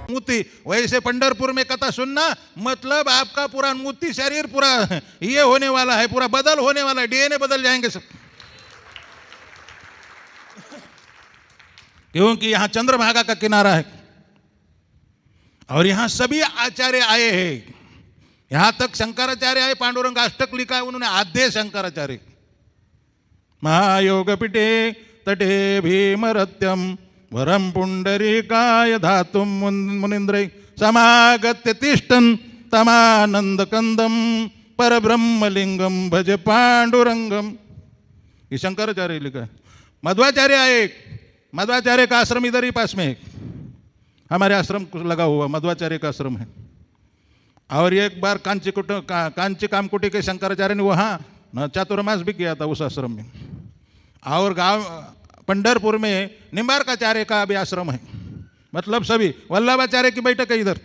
मूर्ति, वैसे पंढरपुर में कथा सुनना मतलब आपका पूरा मूर्ति शरीर पूरा ये होने वाला है, पूरा बदल होने वाला है, डीएनए बदल जाएंगे सब। क्योंकि यहां चंद्रभागा का किनारा है और यहां सभी आचार्य आए हैं। यहां तक शंकराचार्य आए, पांडुरंग अष्टक लिखा है उन्होंने, आद्य शंकराचार्य। महायोग पीठे तटे भीमरत्यम वरम पुंडरीकाय धातुम मुनिंद्र समागत्य तिष्ठन् तमानंद कंदम परब्रह्मलिंगम भज पांडुरंगम। ये शंकराचार्य लिखा है। मध्वाचार्य आए, मध्वाचार्य का आश्रम इधर ही पास में है, हमारे आश्रम को लगा हुआ मध्वाचार्य का आश्रम है। और एक बार कांची कामकुटी के शंकराचार्य ने वहाँ चातुर्मास भी किया था उस आश्रम में। और गांव पंढरपुर में निम्बारकाचार्य का भी आश्रम है। मतलब सभी वल्लभाचार्य की बैठक है इधर।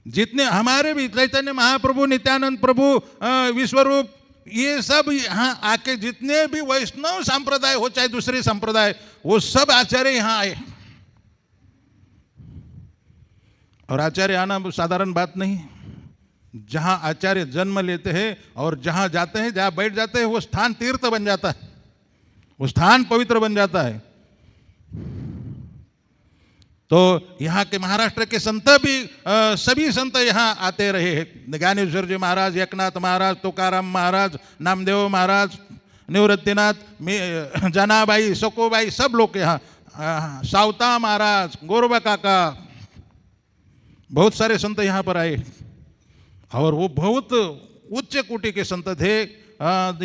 जितने हमारे भी चैतन्य महाप्रभु, नित्यानंद प्रभु, विश्वरूप, ये सब यहाँ आके जितने भी वैष्णव संप्रदाय हो चाहे दूसरे संप्रदाय, वो सब आचार्य यहाँ आए। और आचार्य आना साधारण बात नहीं। जहाँ आचार्य जन्म लेते हैं और जहाँ जाते हैं, जहाँ बैठ जाते हैं, वो स्थान तीर्थ बन जाता है, वो स्थान पवित्र बन जाता है। तो यहाँ के महाराष्ट्र के संत भी सभी संत यहाँ आते रहे हैं। ज्ञानेश्वर जी महाराज, एकनाथ महाराज, तुकाराम महाराज, नामदेव महाराज, निवृत्तिनाथ, जनाबाई, सकोबाई, सब लोग यहाँ, सावता महाराज, गौरबा काका, बहुत सारे संत यहाँ पर आए। और वो बहुत उच्च कोटि के संत थे,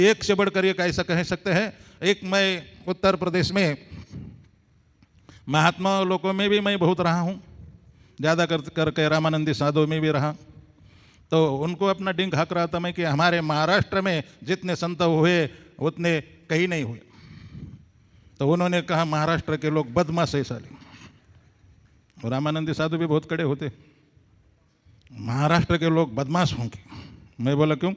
एक से बढ़कर एक ऐसा कह सकते हैं। एक मैं उत्तर प्रदेश में महात्मा लोगों में भी मैं बहुत रहा हूँ, ज़्यादा करके रामानंदी साधु में भी रहा। तो उनको अपना डिंग हक रहा था मैं कि हमारे महाराष्ट्र में जितने संत हुए उतने कहीं नहीं हुए। तो उन्होंने कहा महाराष्ट्र के लोग बदमाश है साले। रामानंदी साधु भी बहुत कड़े होते, महाराष्ट्र के लोग बदमाश होंगे। मैं बोला क्यों?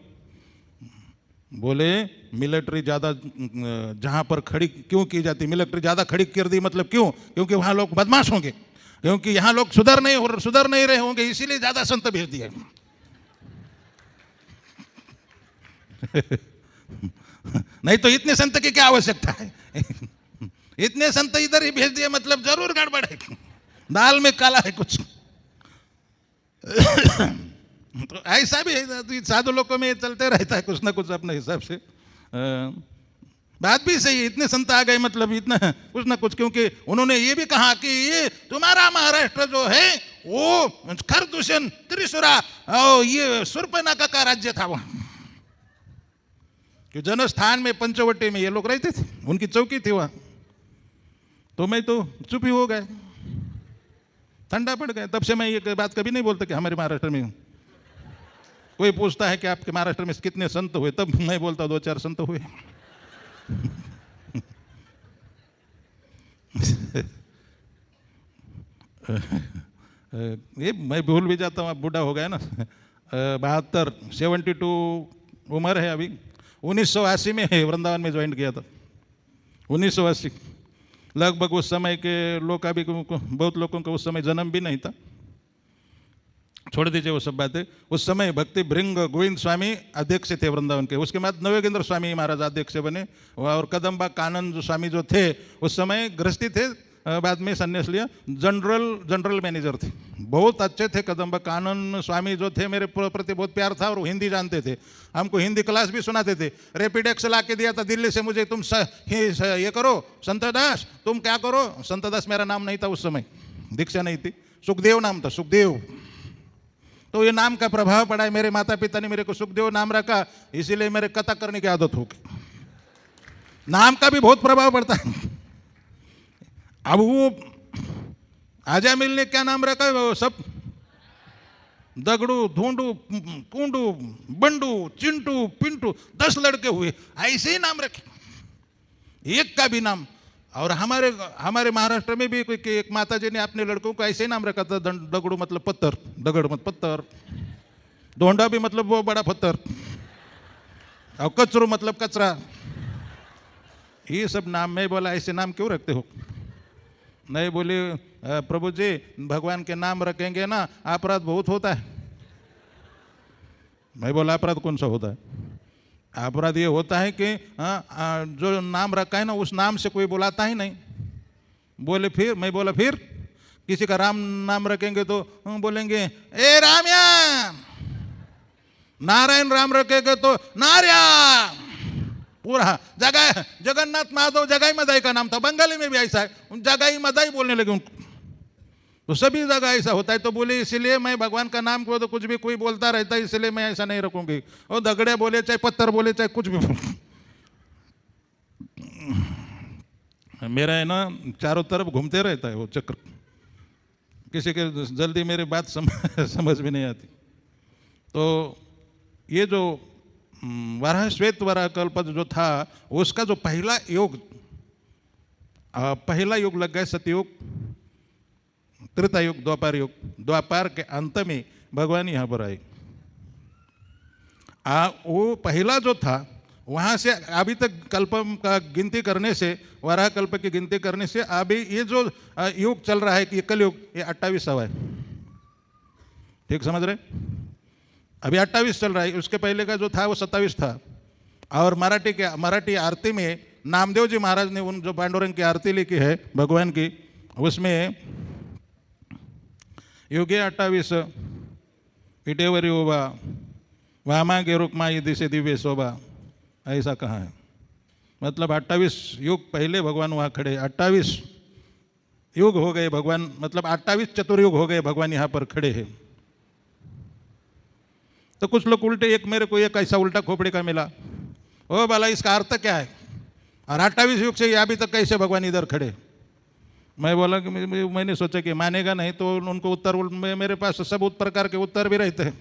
बोले मिलिट्री ज़्यादा जहाँ पर खड़ी क्यों की जाती, मिलिट्री ज़्यादा खड़ी कर दी, मतलब क्यों? क्योंकि वहाँ लोग बदमाश होंगे, क्योंकि यहाँ लोग सुधर नहीं रहे होंगे, इसीलिए ज़्यादा संत भेज दिए। नहीं तो इतने संत की क्या आवश्यकता है? इतने संत इधर ही भेज दिए, मतलब जरूर गड़बड़ है, दाल में काला है कुछ। तो ऐसा भी है, साधु लोगों में चलते रहता है कुछ ना कुछ अपने हिसाब से। बात भी सही है, इतने संत आ गए मतलब इतना कुछ ना कुछ। क्योंकि उन्होंने ये भी कहा कि ये तुम्हारा महाराष्ट्र जो है वो खरदूषण, त्रिशुरा और ये सुर्पनाखा का राज्य था वहां। कि जनस्थान में पंचवटी में ये लोग रहते थे, उनकी चौकी थी वहां। तो मैं तो चुप ही हो गए, ठंडा पड़ गया। तब से मैं ये बात कभी नहीं बोलता कि हमारे महाराष्ट्र में। कोई पूछता है कि आपके महाराष्ट्र में कितने संत हुए, तब मैं बोलता 2-4 संत हुए। ये मैं भूल भी जाता हूँ, अब बूढ़ा हो गया ना। 72 उम्र है अभी। 1980 में वृंदावन में ज्वाइन किया था, 1980। लगभग उस समय के लोग, अभी बहुत लोगों का उस समय जन्म भी नहीं था। छोड़ दीजिए वो सब बातें। उस समय भक्ति भृंग गोविंद स्वामी अध्यक्ष थे वृंदावन के। उसके बाद नवयोगेंद्र स्वामी महाराज अध्यक्ष बने, और कदम्बा कानन स्वामी जो थे उस समय गृहस्थी थे, बाद में संन्यास लिया। जनरल मैनेजर थे, बहुत अच्छे थे। कदम्बा कानन स्वामी जो थे मेरे प्रति बहुत प्यार था, और वो हिंदी जानते थे, हमको हिंदी क्लास भी सुनाते थे। रैपिड एक्स ला के दिया था दिल्ली से मुझे, तुम ये करो संतदास, तुम क्या करो। संतदास मेरा नाम नहीं था उस समय, दीक्षा नहीं थी, सुखदेव नाम था, सुखदेव। तो ये नाम का प्रभाव पड़ा है, मेरे माता पिता ने मेरे को सुखदेव नाम रखा, इसीलिए मेरे कथा करने की आदत होगी। नाम का भी बहुत प्रभाव पड़ता है। अब वो आजा मिलने क्या नाम रखा, वो सब दगड़ू, धूंडू, कुंडू, बंडू, चिंटू, पिंटू, 10 लड़के हुए, ऐसे ही नाम रखे, एक का भी नाम। और हमारे महाराष्ट्र में भी एक माता जी ने अपने लड़कों को ऐसे ही नाम रखा था। दगड़ू मतलब पत्थर, दगड़ मत पत्थर, धोंडा भी मतलब वो बड़ा पत्थर, और कचरू मतलब कचरा। ये सब नाम में बोला ऐसे नाम क्यों रखते हो? नहीं बोली प्रभु जी भगवान के नाम रखेंगे ना अपराध बहुत होता है। मैं बोला अपराध कौन सा होता है? अपराध ये होता है कि जो नाम रखा है ना उस नाम से कोई बुलाता ही नहीं। बोले फिर? मैं बोला फिर किसी का राम नाम रखेंगे तो बोलेंगे ए रामया, नारायण राम रखेंगे तो नारायण। पूरा जगाई जगन्नाथ माधव जगाई मदाई का नाम था, बंगाली में भी ऐसा है, जगाई मदाई बोलने लगे उनको, तो सभी जगह ऐसा होता है। तो बोले इसलिए मैं भगवान का नाम को तो कुछ भी कोई बोलता रहता है, इसलिए मैं ऐसा नहीं रखूंगी। और दगड़े बोले चाहे पत्थर बोले चाहे कुछ भी बोले, मेरा है ना चारों तरफ घूमते रहता है वो चक्र, किसी के जल्दी मेरी बात समझ भी नहीं आती। तो ये जो वराह श्वेत वराह कल्प जो था उसका जो पहला युग लग गया सतयुग, त्रेता युग, द्वापर युग। द्वापर के अंत में भगवान यहाँ पर आए। वो पहला जो था वहाँ से अभी तक कल्प का गिनती करने से, वराह कल्प की गिनती करने से अभी ये जो युग चल रहा है कि कलयुग, ये 28वां है। ठीक समझ रहे? अभी 28 चल रहा है, उसके पहले का जो था वो 27 था। और मराठी आरती में नामदेव जी महाराज ने उन जो पांडुरंग की आरती लिखी है भगवान की, उसमें युगे 28 इटेवरी होबा वामागे रुक्माई दिशे दिव्य शोभा, ऐसा कहा है। मतलब 28 युग पहले भगवान वहाँ खड़े, 28 युग हो गए भगवान, मतलब 28 चतुर्युग हो गए भगवान यहाँ पर खड़े हैं। तो कुछ लोग उल्टे, एक मेरे को एक ऐसा उल्टा खोपड़ी का मिला, ओ बाला इसका अर्थ क्या है, और 28 युग से अभी तक कैसे भगवान इधर खड़े? मैं बोला कि मैंने सोचा कि मानेगा नहीं, तो उनको उत्तर मेरे पास सब प्रकार के उत्तर भी रहते हैं।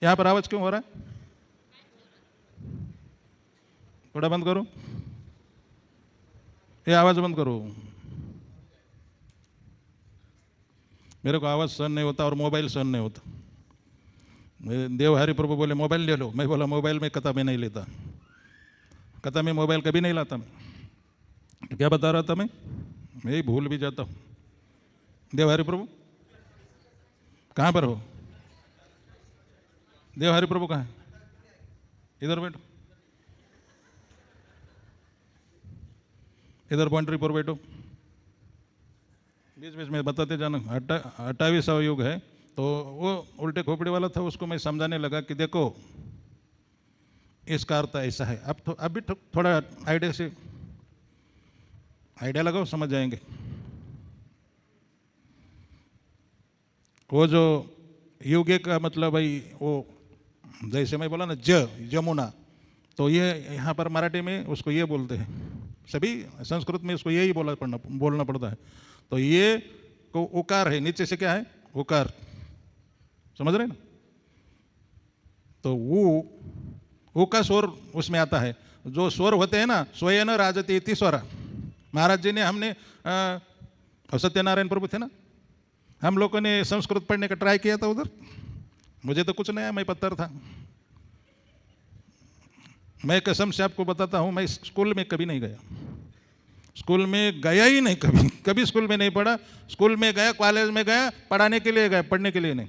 यहाँ पर आवाज क्यों हो रहा है? थोड़ा बंद करो, ये आवाज बंद करो, मेरे को आवाज सहन नहीं होता और मोबाइल सहन नहीं होता। देवहरि प्रभु बोले मोबाइल ले लो, मैं बोला मोबाइल में कथा में नहीं लेता, कथा में मोबाइल कभी नहीं लाता मैं। क्या बता रहा था मैं ही भूल भी जाता हूँ। देवहरि प्रभु कहाँ पर हो? देवहरि प्रभु कहाँ है? इधर बैठो, इधर बाउंड्री पर बैठो, बीच बीच में बताते जाना। 28वां युग है। तो वो उल्टे खोपड़ी वाला था, उसको मैं समझाने लगा कि देखो इसका अर्थ ऐसा है। अब अभी थोड़ा आइडिया लगाओ, समझ जाएंगे। वो जो युगे का मतलब भाई, वो जैसे मैं बोला ना जमुना, तो ये यहाँ पर मराठी में उसको ये बोलते हैं, सभी संस्कृत में उसको यही बोलना पड़ता है। तो ये को उकार है, नीचे से क्या है? उकार, समझ रहे ना? तो वो का स्वर उसमें आता है। जो स्वर होते हैं ना, स्वयं राजती इति स्वरा। महाराज जी ने, हमने सत्यनारायण प्रभु थे ना, हम लोगों ने संस्कृत पढ़ने का ट्राई किया था उधर। मुझे तो कुछ नहीं आया, मैं पत्थर था। मैं कसम से आपको बताता हूँ, मैं स्कूल में कभी नहीं गया, स्कूल में गया ही नहीं, कभी स्कूल में नहीं पढ़ा। स्कूल में गया, कॉलेज में गया, पढ़ाने के लिए गया, पढ़ने के लिए नहीं।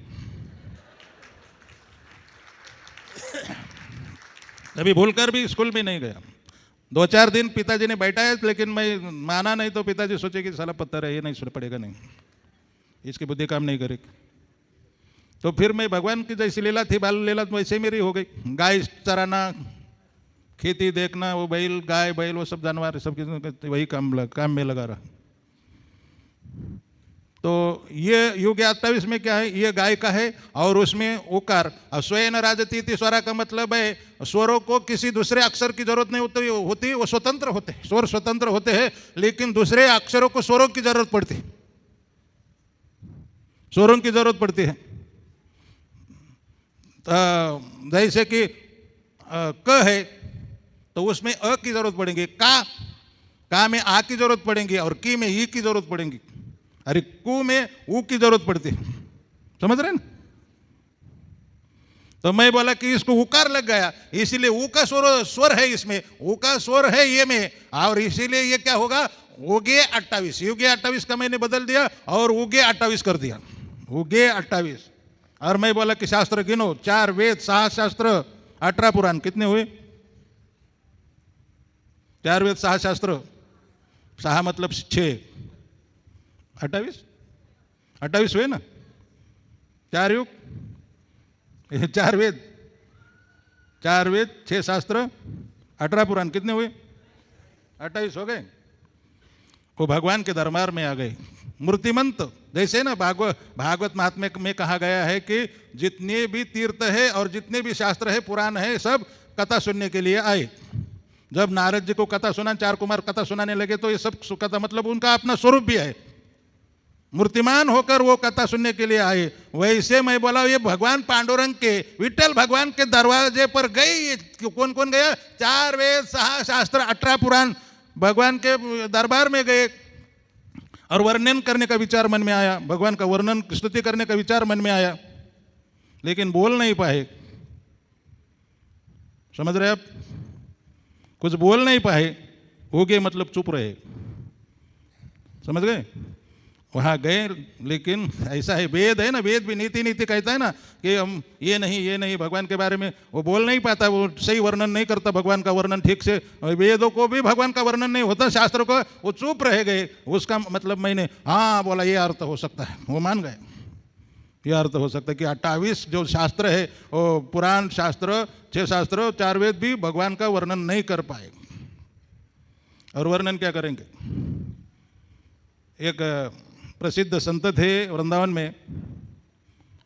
कभी भूलकर भी स्कूल में नहीं गया। 2-4 दिन पिताजी ने बैठाया, लेकिन मैं माना नहीं, तो पिताजी सोचे कि साला पत्थर है, ये नहीं पड़ेगा, नहीं इसकी बुद्धि काम नहीं करेगी। तो फिर मैं भगवान की जैसी लीला थी, बाल लीला, वैसे मेरी हो गई। गाय चराना, खेती देखना, वो बैल, गाय बैल, वो सब जानवर, सब वही काम में लगा रहा। तो ये युग 28 में क्या है? ये गाय का है, और उसमें उकार, स्वयं राजती इति स्वरा का मतलब है स्वरों को किसी दूसरे अक्षर की जरूरत नहीं होती, वो स्वतंत्र होते हैं, स्वर स्वतंत्र होते हैं, लेकिन दूसरे अक्षरों को स्वरों की जरूरत पड़ती है, स्वरों की जरूरत पड़ती है। जैसे कि क है तो उसमें अ की जरूरत पड़ेगी, का में आ की जरूरत पड़ेगी, और की में ई की जरूरत पड़ेगी, अरे कु में ऊ की जरूरत पड़ती है। समझ रहे हैं ना? तो मैं बोला कि इसको उकार लग गया, इसीलिए ऊ का स्वर है इसमें, ऊ का स्वर है ये में, और इसीलिए ये क्या होगा, उगे 28, युगे 28 का मैंने बदल दिया और उगे 28 कर दिया, उगे 28। और मैं बोला कि शास्त्र गिनो, 4 वेद, 6 शास्त्र, 18 पुराण, कितने हुए? 4 वेद, 6 शास्त्र, 6 मतलब 6, 28 हुए ना। 4 युग, 4 वेद, 6 शास्त्र, 18 पुराण, कितने हुए? 28 हो गए। वो भगवान के दरबार में आ गए मूर्तिमंत। जैसे ना भागवत महात्म्य में कहा गया है कि जितने भी तीर्थ है और जितने भी शास्त्र है, पुराण है, सब कथा सुनने के लिए आए। जब नारद जी को कथा सुना, 4 कुमार कथा सुनाने लगे, तो ये सब कथा मतलब उनका अपना स्वरूप भी है, मूर्तिमान होकर वो कथा सुनने के लिए आए। वैसे मैं बोला ये भगवान पांडुरंग के, विठल भगवान के दरवाजे पर गए। कौन कौन गया? 4 वेद, 6 शास्त्र, 18 पुराण, भगवान के दरबार में गए और वर्णन करने का विचार मन में आया, भगवान का वर्णन स्तुति करने का विचार मन में आया, लेकिन बोल नहीं पाए। समझ रहे आप? कुछ बोल नहीं पाए, हो गए मतलब चुप रहे। समझ गए? वहाँ गए, लेकिन ऐसा है, वेद है ना, वेद भी नीति नीति कहता है ना कि हम ये नहीं भगवान के बारे में वो बोल नहीं पाता, वो सही वर्णन नहीं करता भगवान का वर्णन ठीक से, वेदों को भी भगवान का वर्णन नहीं होता, शास्त्र को, वो चुप रह गए। उसका मतलब मैंने हाँ बोला, ये अर्थ हो सकता है, वो मान गए, ये अर्थ हो सकता है कि 28 जो शास्त्र है, वो पुराण शास्त्र, 6 शास्त्र, 4 वेद भी भगवान का वर्णन नहीं कर पाए। और वर्णन क्या करेंगे? एक प्रसिद्ध संत थे वृंदावन में,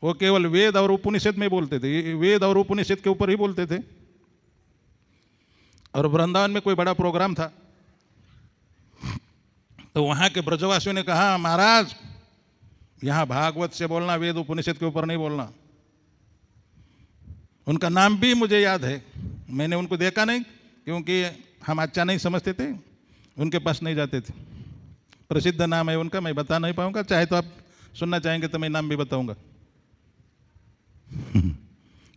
वो केवल वेद और उपनिषद में बोलते थे, वेद और उपनिषद के ऊपर ही बोलते थे। और वृंदावन में कोई बड़ा प्रोग्राम था, तो वहाँ के ब्रजवासियों ने कहा, महाराज यहाँ भागवत से बोलना, वेद उपनिषद के ऊपर नहीं बोलना। उनका नाम भी मुझे याद है, मैंने उनको देखा नहीं क्योंकि हम अच्छा नहीं समझते थे, उनके पास नहीं जाते थे। प्रसिद्ध नाम है उनका, मैं बता नहीं पाऊंगा, चाहे तो आप सुनना चाहेंगे तो मैं नाम भी बताऊंगा।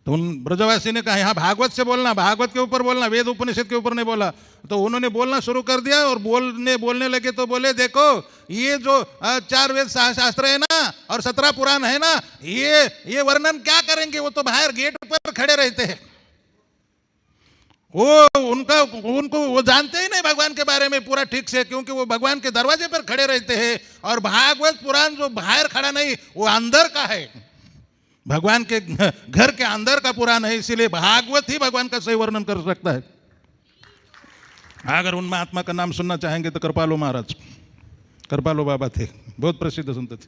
तो उन ब्रजवासी ने कहा यहाँ भागवत से बोलना, भागवत के ऊपर बोलना, वेद उपनिषद के ऊपर नहीं बोला। तो उन्होंने बोलना शुरू कर दिया और बोलने लगे तो बोले, देखो ये जो 4 वेद, 6 शास्त्र है ना और 17 पुराण है ना, ये वर्णन क्या करेंगे, वो तो बाहर गेट पर खड़े रहते हैं, उनको वो जानते ही नहीं भगवान के बारे में पूरा ठीक से, क्योंकि वो भगवान के दरवाजे पर खड़े रहते हैं। और भागवत पुराण जो बाहर खड़ा नहीं, वो अंदर का है, भगवान के घर के अंदर का पुराण है, इसीलिए भागवत ही भगवान का सही वर्णन कर सकता है। अगर उन महात्मा का नाम सुनना चाहेंगे तो कृपालु महाराज, कृपालु बाबा थे, बहुत प्रसिद्ध संत थे,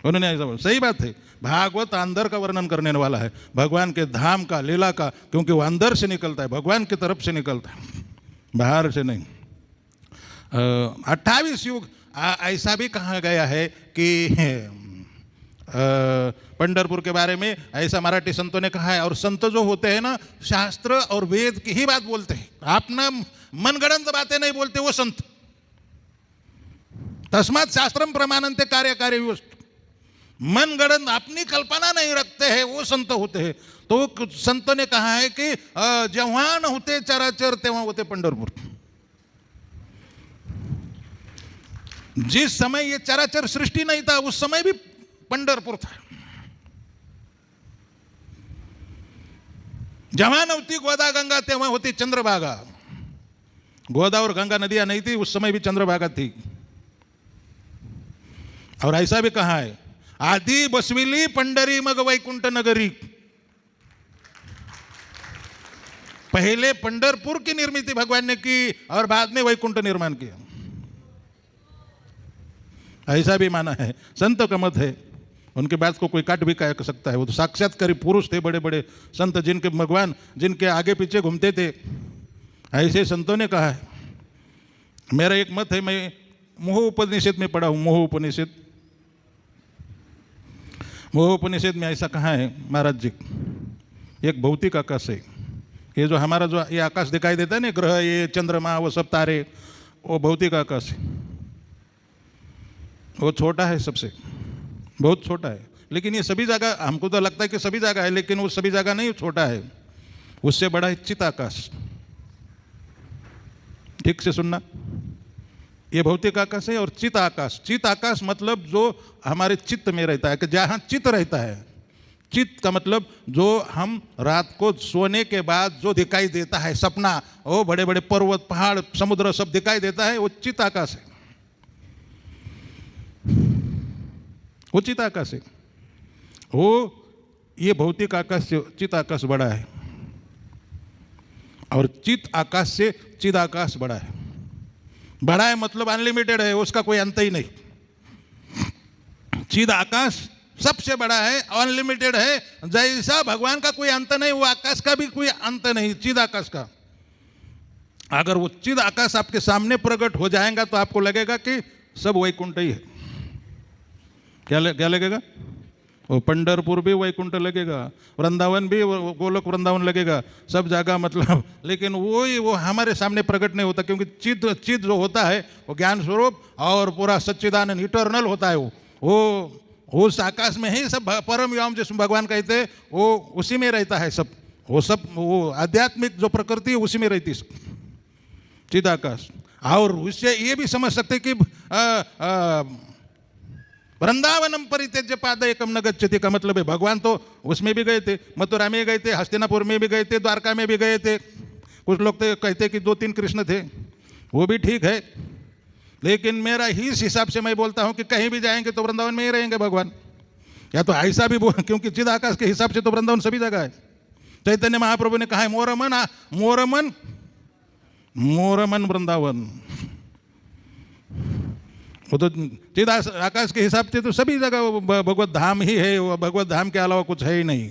उन्होंने ऐसा बोला। सही बात है, भागवत अंदर का वर्णन करने वाला है, भगवान के धाम का, लीला का, क्योंकि वो अंदर से निकलता है, भगवान की तरफ से निकलता है, बाहर से नहीं। 28 युग ऐसा भी कहा गया है कि पंढरपुर के बारे में ऐसा मराठी संतों ने कहा है। और संत जो होते हैं ना, शास्त्र और वेद की ही बात बोलते हैं, अपना मनगढ़ंत बातें नहीं बोलते वो संत। तस्मात् शास्त्रम प्रमाणन्ते कार्यकारी वस्तु, मनगढ़ंत अपनी कल्पना नहीं रखते हैं, वो संत होते हैं। तो संतों ने कहा है कि जेव्हा न होते चराचर तेव्हा होते पंढरपुर। जिस समय ये चराचर सृष्टि नहीं था, उस समय भी पंढरपुर था। जेव्हा नव्हती गोदा गंगा तेव्हा होती चंद्रभागा। गोदा और गंगा नदियां नहीं थी, उस समय भी चंद्रभागा थी। और ऐसा भी कहा है, आदि बसविली पंडरी मग वैकुंठ नगरी। पहले पंढरपुर की निर्मित भगवान ने की और बाद में वैकुंठ निर्माण किया, ऐसा भी माना है, संत का मत है। उनके बात को कोई काट भी कह सकता है, वो तो साक्षात्कारी पुरुष थे, बड़े बड़े संत, जिनके भगवान जिनके आगे पीछे घूमते थे, ऐसे संतों ने कहा है। मेरा एक मत है, मैं मोह उपनिषद में पढ़ा हूँ, मोह उपनिषद में ऐसा कहा है महाराज जी, एक भौतिक आकाश है, ये जो हमारा जो ये आकाश दिखाई देता है ना, ग्रह, ये चंद्रमा, वो सब तारे, वो भौतिक आकाश है, वो छोटा है, सबसे बहुत छोटा है। लेकिन ये सभी जगह, हमको तो लगता है कि सभी जगह है, लेकिन वो सभी जगह नहीं, छोटा है। उससे बड़ा है चिताकाश। ठीक से सुनना, ये भौतिक आकाश है और चित आकाश। चित आकाश मतलब जो हमारे चित्त में रहता है, कि जहां चित्त रहता है। चित्त का मतलब जो हम रात को सोने के बाद जो दिखाई देता है सपना, वो बड़े बड़े पर्वत, पहाड़, समुद्र सब दिखाई देता है, वो चित आकाश है। वो चित आकाश है। वो ये भौतिक आकाश से चित आकाश बड़ा है, और चित आकाश से चिद आकाश बड़ा है। बड़ा है मतलब अनलिमिटेड है, उसका कोई अंत ही नहीं। चिद आकाश सबसे बड़ा है, अनलिमिटेड है। जैसा भगवान का कोई अंत नहीं, वो आकाश का भी कोई अंत नहीं, चिद आकाश का। अगर वो चिद आकाश आपके सामने प्रकट हो जाएगा तो आपको लगेगा कि सब वैकुंठ ही है। क्या लगेगा? वो पंढरपुर भी वैकुंठ लगेगा, वृंदावन भी गोलोक वृंदावन लगेगा, सब जगह मतलब। लेकिन वो हमारे सामने प्रकट नहीं होता, क्योंकि चिद जो होता है वो ज्ञान स्वरूप और पूरा सच्चिदानंद इटर्नल होता है। वो उस आकाश में ही सब परम व्योम जिसमें भगवान कहते हैं, वो उसी में रहता है सब। वो आध्यात्मिक जो प्रकृति है उसी में रहती है चिदाकाश। और उससे ये भी समझ सकते कि वृंदावनम परित्यज्य पादयकम न गच्छति का मतलब है भगवान तो उसमें भी गए थे, मथुरा में गए थे, हस्तिनापुर में भी गए थे, द्वारका में भी गए थे। कुछ लोग तो कहते कि 2-3 कृष्ण थे, वो भी ठीक है। लेकिन मेरा ही इस हिसाब से मैं बोलता हूं कि कहीं भी जाएंगे तो वृंदावन में ही रहेंगे भगवान। या तो ऐसा भी बोल, क्योंकि चिद आकाश के हिसाब से तो वृंदावन सभी जगह है। चैतन्य महाप्रभु ने कहा है मोरमन मोरमन मोरमन वृंदावन। वो तो चिद आकाश के हिसाब से तो सभी जगह भगवत धाम ही है, वो भगवत धाम के अलावा कुछ है ही नहीं।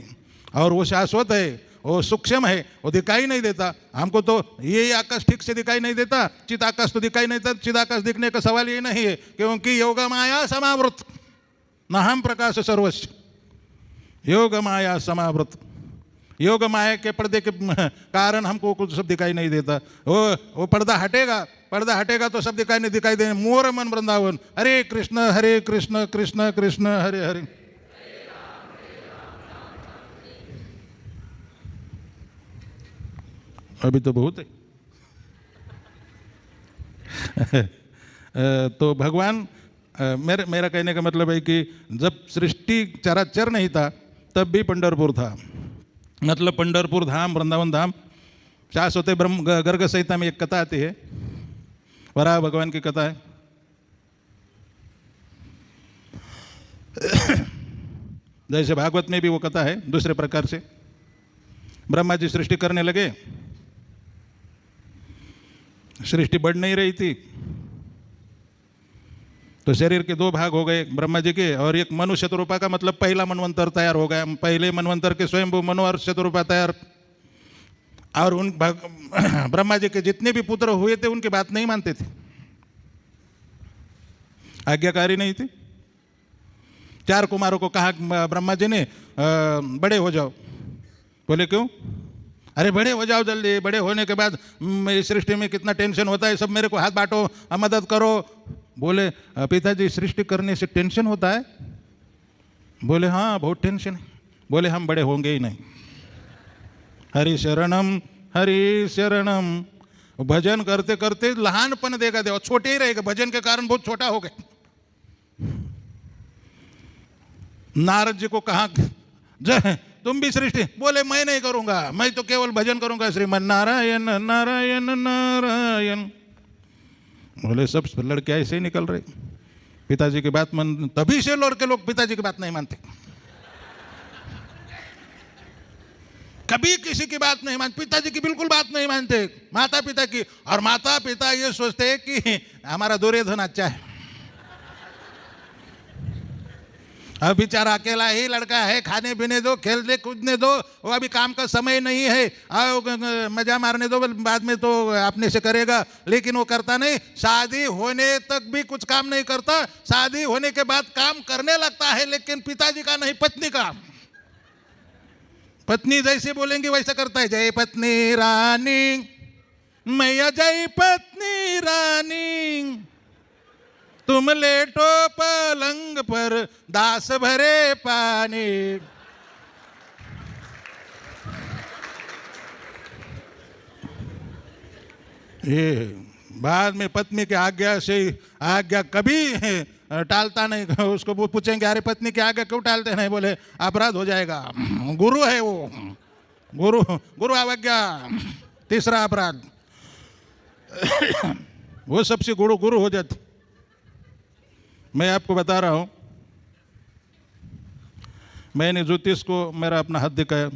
और वो शाश्वत है, वो सूक्ष्म है, वो दिखाई नहीं देता हमको। तो ये आकाश ठीक से दिखाई नहीं देता, चित आकाश तो दिखाई नहीं देता। चित आकाश दिखने का सवाल ये नहीं है, क्योंकि योग माया समावृत न हम प्रकाश सर्वस्व। योग माया समावृत, योग माया के पर्दे के कारण हमको कुछ सब दिखाई नहीं देता। वो पर्दा हटेगा तो सब दिखाई दे। मोर मन वृंदावन, हरे कृष्ण कृष्ण कृष्ण हरे हरे। अभी तो बहुत है। तो भगवान, मेरा कहने का मतलब है कि जब सृष्टि चराचर नहीं था तब भी पंढरपुर था। मतलब पंढरपुर धाम, वृंदावन धाम शाश्वत ब्रह्म। गर्ग संहिता में एक कथा आती है, वराह भगवान की कथा है। जैसे भागवत में भी वो कथा है दूसरे प्रकार से। ब्रह्मा जी सृष्टि करने लगे, सृष्टि बढ़ नहीं रही थी, तो शरीर के 2 भाग हो गए ब्रह्मा जी के, और एक मनु शतरूपा का मतलब पहला मनवंतर तैयार हो गया। पहले मनवंतर के स्वयंभू मनु और शतरूपा तैयार। और उन ब्रह्मा जी के जितने भी पुत्र हुए थे उनकी बात नहीं मानते थे, आज्ञाकारी नहीं थे। 4 कुमारों को कहा ब्रह्मा जी ने बड़े हो जाओ। बोले क्यों? अरे बड़े हो जाओ जल्दी, बड़े होने के बाद इस सृष्टि में कितना टेंशन होता है, सब मेरे को हाथ बांटो, मदद करो। बोले पिताजी सृष्टि करने से टेंशन होता है? बोले हाँ बहुत टेंशन है। बोले हम बड़े होंगे ही नहीं। हरि शरणम। भजन करते करते लहानपन देगा देवा, छोटे ही रहेगा, भजन के कारण बहुत छोटा हो गए। नारद जी को कहा जय तुम भी सृष्टि। बोले मैं नहीं करूंगा, मैं तो केवल भजन करूंगा, श्रीमन नारायण नारायण नारायण। बोले सब लड़के ऐसे ही निकल रहे, पिताजी की बात मान। तभी से लड़के लोग पिताजी की बात नहीं मानते, कभी किसी की बात नहीं मानते, पिताजी की बिल्कुल बात नहीं मानते, माता पिता की। और माता पिता ये सोचते हैं कि हमारा दुर्योधन अच्छा है। अब बेचारा अकेला ही लड़का है, खाने पीने दो, खेलने कूदने दो, वो अभी काम का समय नहीं है, आओ मजा मारने दो, बाद में तो अपने से करेगा। लेकिन वो करता नहीं, शादी होने तक भी कुछ काम नहीं करता, शादी होने के बाद काम करने लगता है, लेकिन पिताजी का नहीं, पत्नी का। पत्नी जैसे बोलेंगे वैसा करता है। जय पत्नी रानी मैया, जय पत्नी रानी। तुम लेटो पलंग पर दास भरे पानी। ये बाद में पत्नी की आज्ञा से आज्ञा कभी टालता नहीं। उसको वो पूछेंगे अरे पत्नी की आज्ञा क्यों टालते नहीं, बोले अपराध हो जाएगा। गुरु है वो, गुरु गुरु अवज्ञा तीसरा अपराध। वो सबसे गुरु गुरु हो जाते। मैं आपको बता रहा हूं, मैंने ज्योतिष को मेरा अपना हाथ दिखाया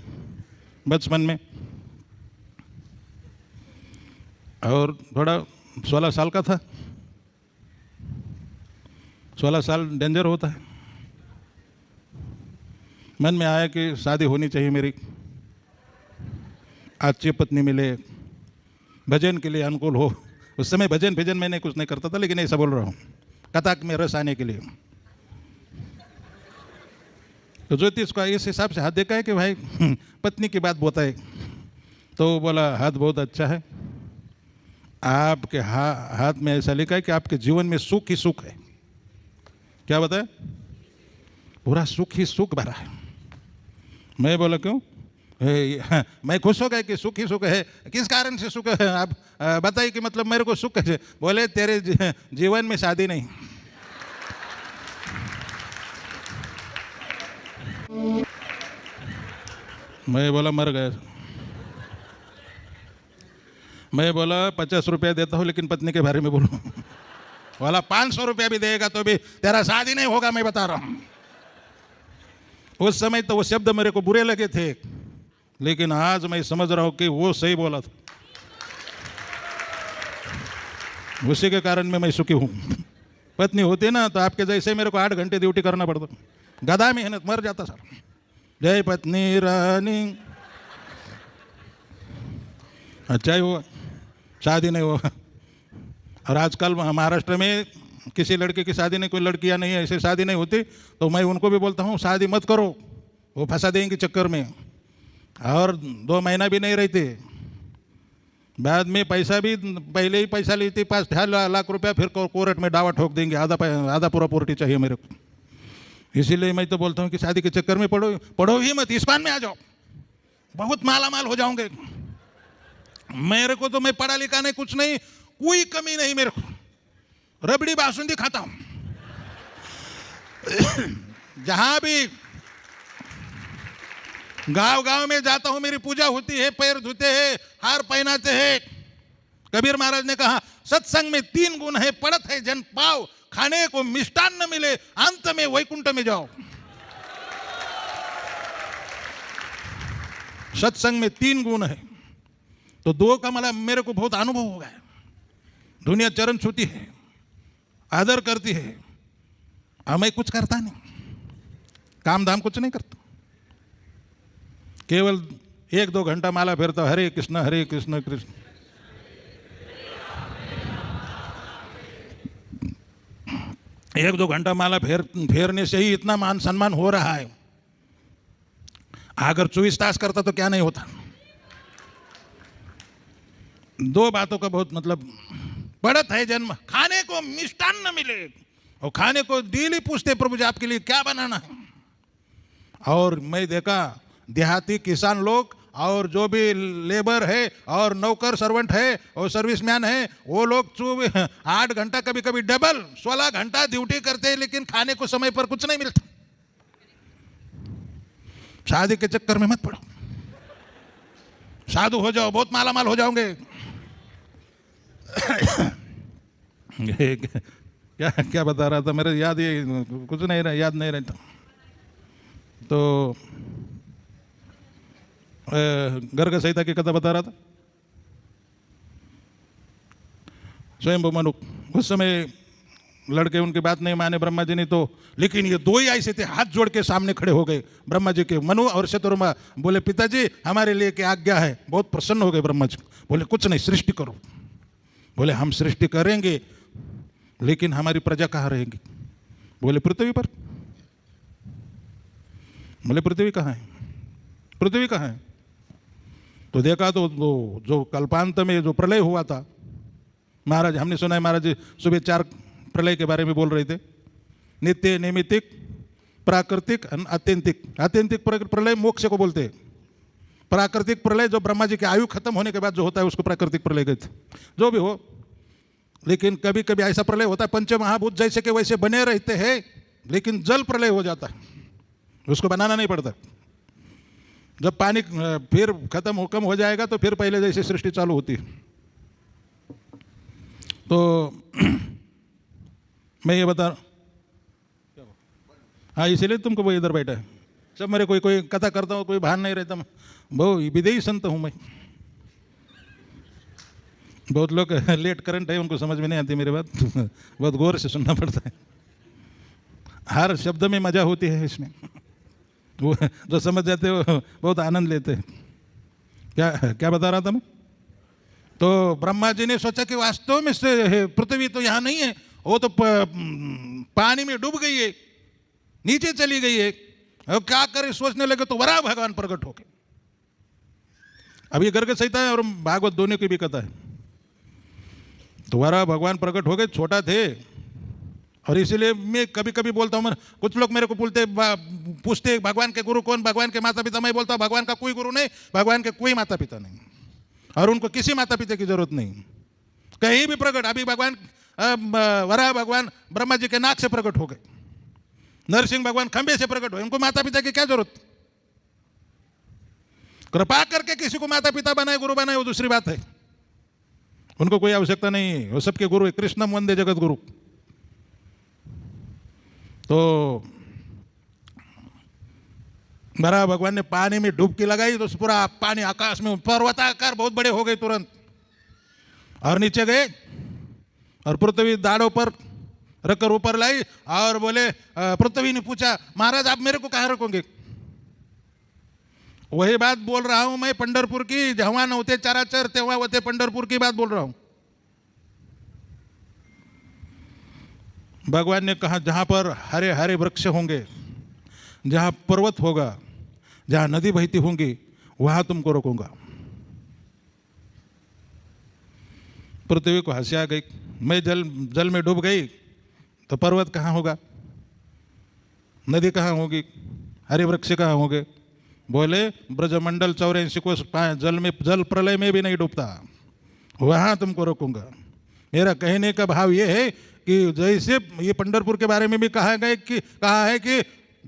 बचपन में, और थोड़ा 16 साल का था। 16 साल डेंजर होता है। मन में आया कि शादी होनी चाहिए मेरी, अच्छी पत्नी मिले, भजन के लिए अनुकूल हो। उस समय भजन भजन मैंने कुछ नहीं करता था, लेकिन ऐसा बोल रहा हूँ कथा में रस आने के लिए। तो ज्योतिष को इस हिसाब से हाथ देखा है कि भाई पत्नी की बात बताए, तो बोला हाथ बहुत अच्छा है, आपके हाथ में ऐसा लिखा है कि आपके जीवन में सुख ही सुख है। क्या बताया? पूरा सुख ही सुख भरा है। मैं बोला क्यों? मैं खुश हो गया कि सुख ही सुख है। किस कारण से सुख है आप बताइए, कि मतलब मेरे को सुख कैसे? बोले तेरे जीवन में शादी नहीं। मैं बोला मर गया। मैं बोला 50 रुपया देता हूँ लेकिन पत्नी के बारे में बोलूं। बोला 500 रुपया भी देगा तो भी तेरा शादी नहीं होगा, मैं बता रहा हूं। उस समय तो वो शब्द मेरे को बुरे लगे थे, लेकिन आज मैं समझ रहा हूं कि वो सही बोला था। उसी के कारण में मैं सुखी हूं। पत्नी होती ना तो आपके जैसे मेरे को 8 घंटे ड्यूटी करना पड़ता, गधा मेहनत, मर जाता सर। जय पत्नी रानी। अच्छा ही हुआ शादी नहीं हुआ। और आजकल महाराष्ट्र में किसी लड़के की शादी नहीं, कोई लड़कियां नहीं है ऐसे शादी नहीं होती, तो मैं उनको भी बोलता हूँ शादी मत करो, वो फंसा देंगे चक्कर में। और 2 महीना भी नहीं रहते, बाद में पैसा भी पहले ही पैसा लेती 5 लाख रुपया, फिर कोर्ट में दावा ठोक देंगे, आधा पूरा प्रॉपर्टी चाहिए मेरे को। इसीलिए मैं तो बोलता हूँ कि शादी के चक्कर में पढ़ो ही मत, इस्पान में आ जाओ, बहुत माला माल हो जाओगे। मेरे को तो, मैं पढ़ा लिखा नहीं, कुछ नहीं, कोई कमी नहीं मेरे को, रबड़ी बासुंदी खाता हूं। जहां भी गांव गांव में जाता हूं मेरी पूजा होती है, पैर धुते हैं, हार पहनाते हैं। कबीर महाराज ने कहा सत्संग में 3 गुण है, पड़त है जन पाव, खाने को मिष्टान्न मिले, अंत में वैकुंठ में जाओ। सत्संग में 3 गुण है, तो 2 का मतलब मेरे को बहुत अनुभव हो गया। दुनिया चरण छूती है, आदर करती है, और मैं कुछ करता नहीं, काम धाम कुछ नहीं करता, केवल 1-2 घंटा माला फेरता, हरे कृष्ण कृष्ण। एक 2 घंटा माला फेरने से ही इतना मान सम्मान हो रहा है। अगर 24 तास करता तो क्या नहीं होता। 2 बातों का बहुत मतलब, बढ़त है जन्म, खाने को मिष्टान्न मिले, और खाने को डेली पूछते प्रभु जी आपके लिए क्या बनाना है। और मैं देखा देहाती किसान लोग और जो भी लेबर है और नौकर सर्वेंट है और सर्विसमैन है, वो लोग 8 घंटा कभी कभी डबल 16 घंटा ड्यूटी करते हैं, लेकिन खाने को समय पर कुछ नहीं मिलता। शादी के चक्कर में मत पड़ो, साधु हो जाओ, बहुत माला माल हो जाओगे। क्या क्या बता रहा था, मेरे याद ये कुछ नहीं रहा, याद नहीं रहता। तो गर्ग संहिता की कथा बता रहा था। स्वयं मनु, उस समय लड़के उनकी बात नहीं माने ब्रह्मा जी ने, तो लेकिन ये 2 ही ऐसे थे, हाथ जोड़ के सामने खड़े हो गए ब्रह्मा जी के, मनु और शतुरमा। बोले पिताजी हमारे लिए क्या आज्ञा है? बहुत प्रसन्न हो गए ब्रह्मा जी। बोले कुछ नहीं, सृष्टि करो। बोले हम सृष्टि करेंगे, लेकिन हमारी प्रजा कहाँ रहेगी? बोले पृथ्वी पर। बोले पृथ्वी कहाँ है? पृथ्वी कहाँ है? तो देखा तो जो कल्पांत में जो प्रलय हुआ था, महाराज हमने सुना है, महाराज जी सुबह प्रलय के बारे में बोल रहे थे, नित्य, नैमित्तिक, प्राकृतिक और आत्यंतिक। आत्यंतिक प्रलय मोक्ष को बोलते हैं। प्राकृतिक प्रलय जो ब्रह्मा जी की आयु खत्म होने के बाद जो होता है उसको प्राकृतिक प्रलय कहते हैं। जो भी हो, लेकिन कभी कभी ऐसा प्रलय होता है पंचमहाभूत जैसे कि वैसे बने रहते हैं, लेकिन जल प्रलय हो जाता है, उसको बनाना नहीं पड़ता। जब पानी फिर खत्म कम हो जाएगा तो फिर पहले जैसे सृष्टि चालू होती है। तो मैं ये बता, हाँ इसीलिए तुमको वो इधर बैठा है। सब मेरे कोई कोई कथा करता हूँ, कोई भान नहीं रहता, बहुत विदेही संत हूँ मैं। बहुत लोग लेट करंट है, उनको समझ में नहीं आती मेरी बात, बहुत गौर से सुनना पड़ता है। हर शब्द में मजा होती है इसमें, वो जो समझ जाते हो बहुत आनंद लेते हैं। क्या क्या बता रहा था मैं? तो ब्रह्मा जी ने सोचा कि वास्तव में से पृथ्वी तो यहाँ नहीं है, वो तो पानी में डूब गई है, नीचे चली गई है। अब क्या करे सोचने लगे तो वराह भगवान प्रकट हो गए। अब ये गर्ग संहिता है और भागवत दोनों की भी कथा है। तो वराह भगवान प्रकट हो गए, छोटा थे, और इसीलिए मैं कभी कभी बोलता हूँ, कुछ लोग मेरे को पूछते भगवान के गुरु कौन, भगवान के माता पिता। मैं बोलता हूँ भगवान का कोई गुरु नहीं, भगवान के कोई माता पिता नहीं, और उनको किसी माता पिता की जरूरत नहीं। कहीं भी प्रकट, अभी भगवान वराह भगवान ब्रह्मा जी के नाक से प्रकट हो गए, नरसिंह भगवान खंबे से प्रकट हुए, उनको माता पिता की क्या जरूरत? कृपा करके किसी को माता पिता बनाए, गुरु बनाए, वो दूसरी बात है, उनको कोई आवश्यकता नहीं है, वो सबके गुरु है। कृष्णम वंदे जगत गुरु। तो वराह भगवान ने पानी में डुबकी लगाई तो पूरा पानी आकाश में पर्वताकार बहुत बड़े हो गए तुरंत, और नीचे गए और पृथ्वी दाढ़ों पर रखकर ऊपर लाई, और बोले, पृथ्वी ने पूछा महाराज आप मेरे को कहाँ रखोगे? वही बात बोल रहा हूं मैं पंढरपुर की, जहां नव्हते चराचर तेव्हा होते पंढरपुर की बात बोल रहा हूं। भगवान ने कहा जहां पर हरे हरे वृक्ष होंगे, जहां पर्वत होगा, जहां नदी बहती होंगी, वहां तुमको रोकूंगा। पृथ्वी को हंसी आ गई, मैं जल में डूब गई तो पर्वत कहाँ होगा, नदी कहाँ होगी, हरे वृक्ष कहाँ होंगे? बोले ब्रजमंडल 84 को जल प्रलय में भी नहीं डूबता, वहां तुमको रोकूंगा। मेरा कहने का भाव ये है कि जैसे ये पंढरपुर के बारे में भी कहा है कि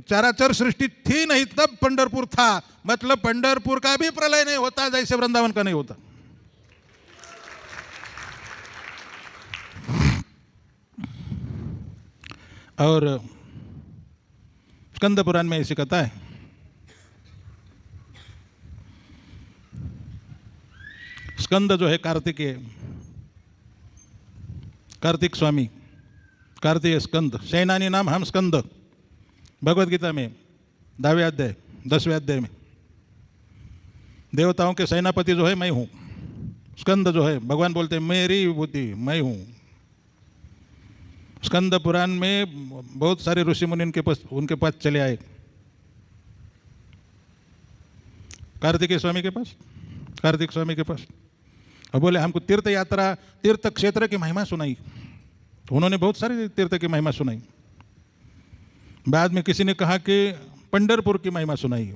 चराचर सृष्टि थी नहीं तब पंढरपुर था, मतलब पंढरपुर का भी प्रलय नहीं होता जैसे वृंदावन का नहीं होता। और स्कंद पुराण में ऐसी कथा है, स्कंद जो है कार्तिक स्वामी, कार्तिक स्कंद, सेनानी नाम हम स्कंद। भगवत गीता में 10वें अध्याय 10वें अध्याय में देवताओं के सेनापति जो है मैं हूँ। स्कंद जो है भगवान बोलते हैं मेरी विभूति मैं हूँ। स्कंद पुराण में बहुत सारे ऋषि मुनि उनके पास चले आए, कार्तिक स्वामी के पास, और बोले हमको तीर्थ क्षेत्र की महिमा सुनाई। तो उन्होंने बहुत सारे तीर्थ की महिमा सुनाई। बाद में किसी ने कहा कि पंढरपुर की महिमा सुनाई,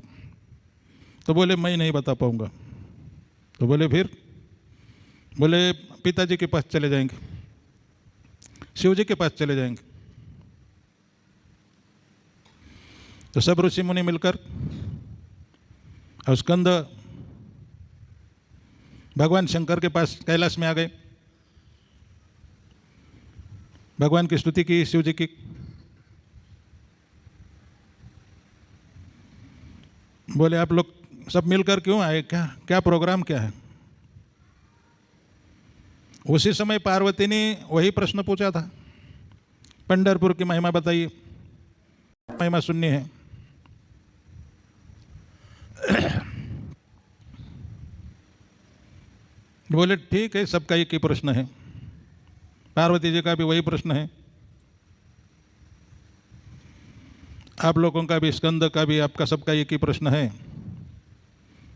तो बोले मैं नहीं बता पाऊंगा। तो बोले फिर? बोले पिताजी के पास चले जाएंगे, शिव जी के पास चले जाएंगे। तो सब ऋषि मुनि मिलकर और स्कंद भगवान शंकर के पास कैलाश में आ गए, भगवान की स्तुति की, शिव जी की। बोले आप लोग सब मिलकर क्यों आए, क्या प्रोग्राम क्या है? उसी समय पार्वती ने वही प्रश्न पूछा था, पंढरपुर की महिमा बताइए, महिमा सुननी है। बोले ठीक है, सबका एक ही प्रश्न है, पार्वती जी का भी वही प्रश्न है, आप लोगों का भी, स्कंद का भी, आपका सबका एक ही प्रश्न है।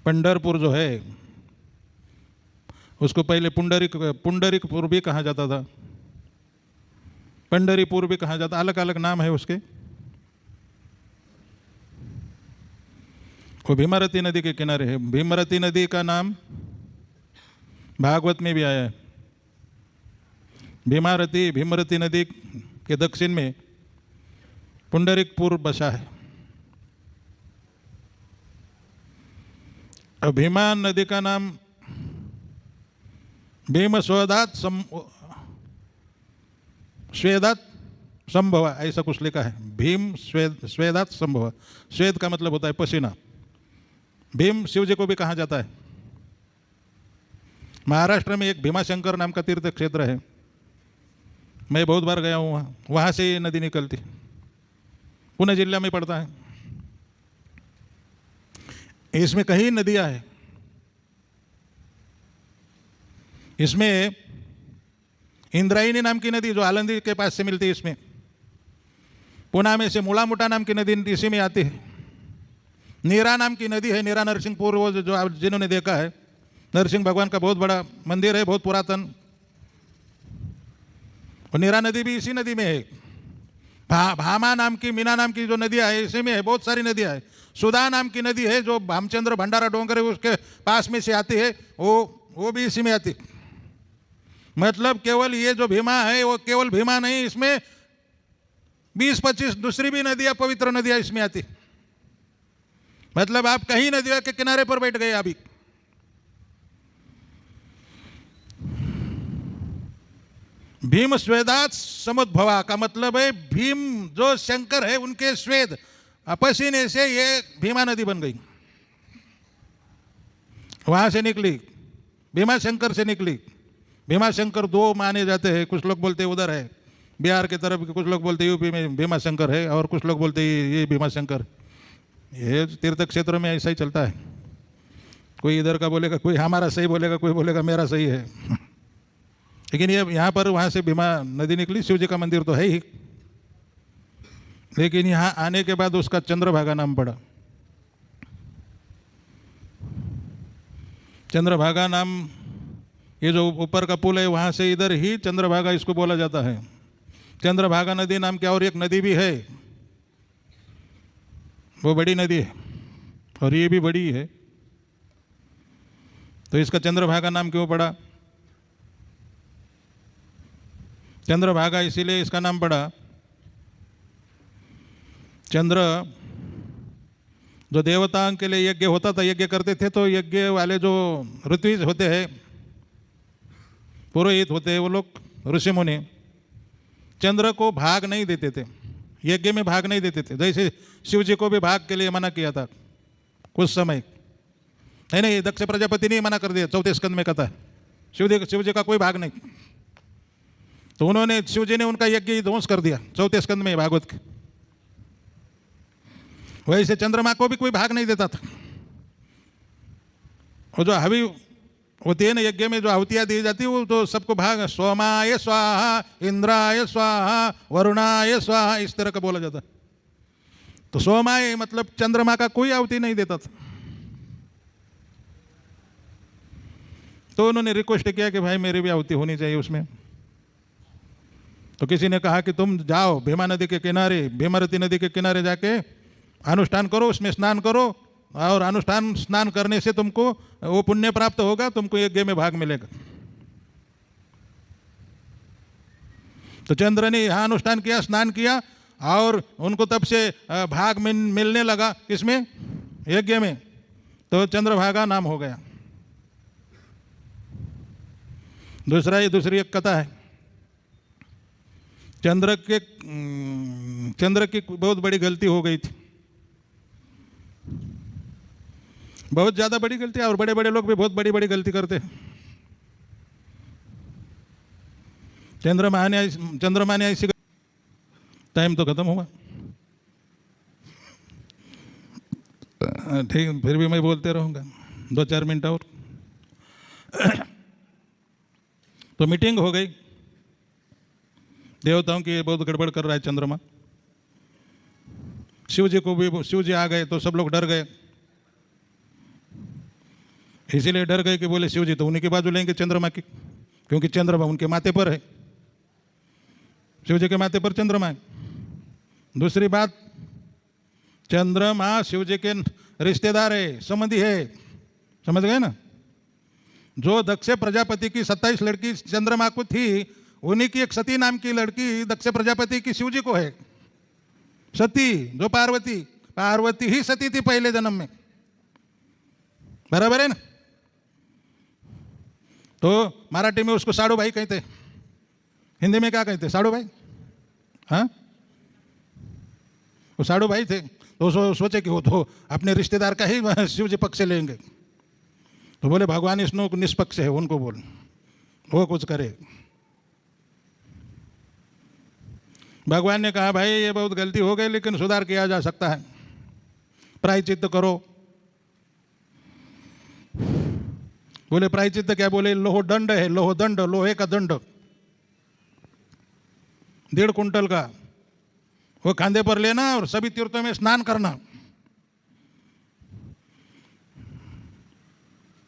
पंढरपुर जो है उसको पहले पुंडरिकपुर भी कहा जाता था। पंढरीपुर भी कहा जाता, अलग अलग नाम है उसके। वो भीमारती नदी के किनारे है। भीमरती नदी का नाम भागवत में भी आया है। भीमरती नदी के दक्षिण में पुंडरीकपुर बसा है। अब भीमा नदी का नाम भीम स्वेदात संभव ऐसा कुछ लिखा है। भीम स्वेदात संभव। स्वेद का मतलब होता है पसीना। भीम शिव जी को भी कहा जाता है। महाराष्ट्र में एक भीमाशंकर नाम का तीर्थ क्षेत्र है, मैं बहुत बार गया हूँ वहाँ। वहाँ से ये नदी निकलती, पुणे जिला में पड़ता है। इसमें कई नदियाँ हैं। इसमें इंद्रायणी नाम की नदी जो आलंदी के पास से मिलती है, इसमें पुणे में से मुलामुटा नाम की नदी इसी में आती है। नीरा नाम की नदी है, नीरा नरसिंहपुर, वो जो आप जिन्होंने देखा है, नरसिंह भगवान का बहुत बड़ा मंदिर है, बहुत पुरातन। और नीरा नदी भी इसी नदी में है। भामा नाम की, मीना नाम की जो नदियाँ है इसी में है। बहुत सारी नदियाँ है। सुधा नाम की नदी है जो भामचंद्र भंडारा डोंगर है उसके पास में से आती है, वो भी इसी में आती। मतलब केवल ये जो भीमा है वो केवल भीमा नहीं, इसमें 20-25 दूसरी भी नदियाँ, पवित्र नदियाँ इसमें आती। मतलब आप कहीं नदियों के किनारे पर बैठ गए अभी। भीम स्वेदात समुद्भवा का मतलब है भीम जो शंकर है उनके स्वेद पसीने से ये भीमा नदी बन गई, वहां से निकली, भीमा शंकर से निकली। भीमा शंकर दो माने जाते हैं, कुछ लोग बोलते उधर है बिहार की तरफ, कुछ लोग बोलते यूपी में भीमा शंकर है, और कुछ लोग बोलते ये भीमा शंकर। ये तीर्थ क्षेत्र में ऐसा ही चलता है, कोई इधर का बोलेगा, कोई हमारा सही बोलेगा, कोई बोलेगा मेरा सही है। लेकिन ये यहाँ पर वहाँ से भीमा नदी निकली। शिव जी का मंदिर तो है ही, लेकिन यहाँ आने के बाद उसका चंद्रभागा नाम पड़ा। चंद्रभागा नाम, ये जो ऊपर का पुल है वहाँ से इधर ही चंद्रभागा इसको बोला जाता है। चंद्रभागा नदी नाम की और एक नदी भी है, वो बड़ी नदी है और ये भी बड़ी है, तो इसका चंद्रभागा नाम क्यों पड़ा? चंद्रभागा इसीलिए इसका नाम पड़ा, चंद्र जो देवताओं के लिए यज्ञ होता था, यज्ञ करते थे, तो यज्ञ वाले जो ऋत्विज होते हैं, पुरोहित होते हैं, वो लोग ऋषि मुनि चंद्र को भाग नहीं देते थे, यज्ञ में भाग नहीं देते थे। जैसे शिव जी को भी भाग के लिए मना किया था कुछ समय, नहीं, दक्ष प्रजापति ने मना कर दिया, 4 स्कंद में कथा है, शिव जी का कोई भाग नहीं। तो उन्होंने, शिव जी ने उनका यज्ञ ध्वंस कर दिया 4 स्कंद में भागवत के। वैसे चंद्रमा को भी कोई भाग नहीं देता था। और जो हवि होती है ना यज्ञ में, जो आहुतियाँ दी जाती है, वो तो सबको भाग, सोमाय स्वाहा, इंद्राय स्वाहा, वरुणाय स्वाहा, इस तरह का बोला जाता। तो सोमाय मतलब चंद्रमा का कोई आहुति नहीं देता था। तो उन्होंने रिक्वेस्ट किया कि भाई मेरी भी आहुति होनी चाहिए उसमें। तो किसी ने कहा कि तुम जाओ भीमा नदी के किनारे, भीमरती नदी के किनारे जाके अनुष्ठान करो, उसमें स्नान करो, और अनुष्ठान स्नान करने से तुमको वो पुण्य प्राप्त होगा, तुमको यज्ञ में भाग मिलेगा। तो चंद्र ने यहाँ अनुष्ठान किया, स्नान किया, और उनको तब से भाग मिलने लगा, किसमें? यज्ञ में। तो चंद्रभागा नाम हो गया। दूसरी एक कथा है। चंद्र की बहुत बड़ी गलती हो गई थी, बहुत ज़्यादा बड़ी गलती, और बड़े बड़े लोग भी बहुत बड़ी बड़ी गलती करते हैं। चंद्रमा ने ऐसी, टाइम तो खत्म हुआ, ठीक, फिर भी मैं बोलते रहूँगा 2-4 मिनट और। तो मीटिंग हो गई, देवताओं की बहुत गड़बड़ कर रहा है चंद्रमा। शिव जी आ गए तो सब लोग डर गए, इसीलिए डर गए कि बोले शिव जी तो उन्हीं की बाजू लेंगे चंद्रमा की, क्योंकि चंद्रमा उनके माथे पर है। शिव जी के माथे पर चंद्रमा है। दूसरी बात, चंद्रमा शिव जी के रिश्तेदार है, संबंधी है, समझ गए ना। जो दक्ष प्रजापति की 27 लड़की चंद्रमा को थी, उन्हीं की एक सती नाम की लड़की दक्ष प्रजापति की शिव जी को है। सती जो पार्वती ही सती थी पहले जन्म में, बराबर है ना। तो मराठी में उसको साड़ू भाई कहते, हिंदी में क्या कहते, साड़ू भाई। हाँ, वो साड़ू भाई थे। तो सोचे कि वो तो अपने रिश्तेदार का ही शिव जी पक्ष लेंगे, तो बोले भगवान विष्णु निष्पक्ष है, उनको बोल वो कुछ करे। भगवान ने कहा भाई ये बहुत गलती हो गई, लेकिन सुधार किया जा सकता है, प्रायश्चित्त करो। बोले प्रायश्चित्त क्या? बोले लोह दंड है, लोह दंड, लोहे का दंड 1.5 कुंटल का, वो खांदे पर लेना और सभी तीर्थों में स्नान करना।